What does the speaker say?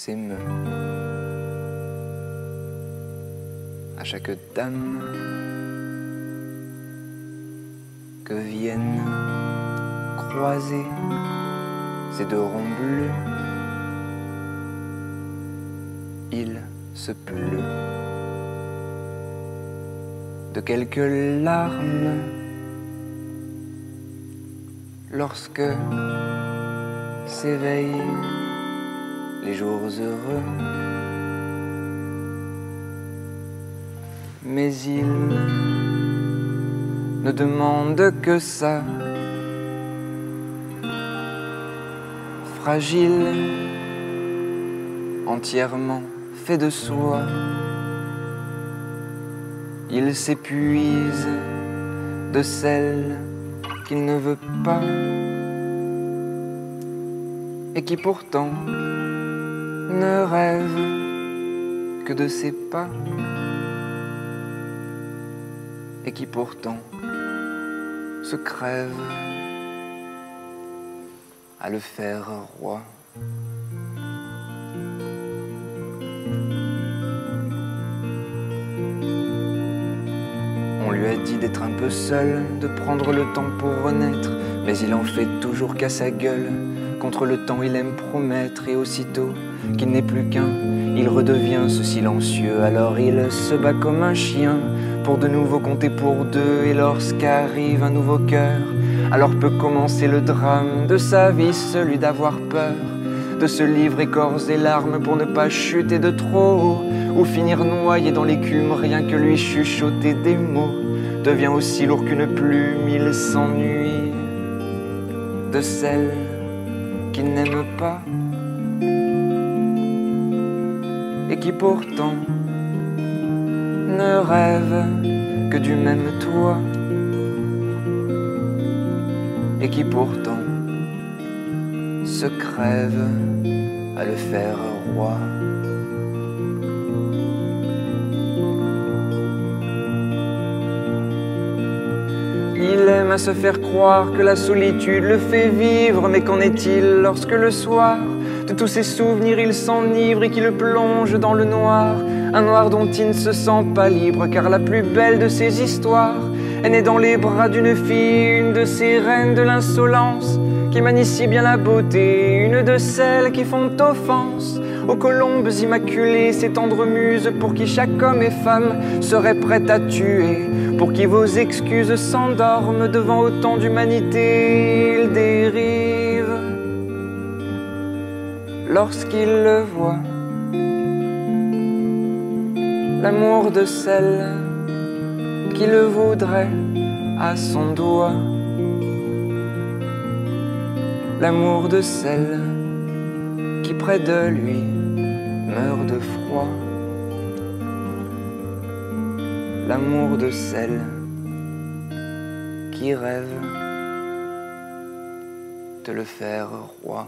s'émeut. À chaque dame que viennent croiser ces deux ronds bleus, il se pleut de quelques larmes lorsque s'éveillent les jours heureux. Mais il ne demande que ça, fragile, entièrement fait de soie. Il s'épuise de celle qu'il ne veut pas et qui pourtant ne rêve que de ses pas et qui pourtant se crève à le faire roi. On lui a dit d'être un peu seul, de prendre le temps pour renaître, mais il en fait toujours qu'à sa gueule. Contre le temps il aime promettre, et aussitôt qu'il n'est plus qu'un, il redevient ce silencieux. Alors il se bat comme un chien pour de nouveau compter pour deux, et lorsqu'arrive un nouveau cœur, alors peut commencer le drame de sa vie, celui d'avoir peur, de se livrer corps et larmes pour ne pas chuter de trop haut, ou finir noyé dans l'écume. Rien que lui chuchoter des mots devient aussi lourd qu'une plume. Il s'ennuie de celle qu'il n'aime pas et qui pourtant ne rêve que du même toit et qui pourtant se crève à le faire roi. Il aime à se faire croire que la solitude le fait vivre, mais qu'en est-il lorsque le soir, de tous ses souvenirs il s'enivre et qu'il le plonge dans le noir, un noir dont il ne se sent pas libre, car la plus belle de ses histoires est née dans les bras d'une fille, une de ces reines de l'insolence qui manie si bien la beauté, une de celles qui font offense aux colombes immaculées, ces tendres muses pour qui chaque homme et femme serait prêt à tuer, pour qui vos excuses s'endorment devant autant d'humanité. Il dérive lorsqu'il le voit, l'amour de celle qui le voudrait à son doigt, l'amour de celle qui près de lui meurt de froid, l'amour de celle qui rêve de le faire roi.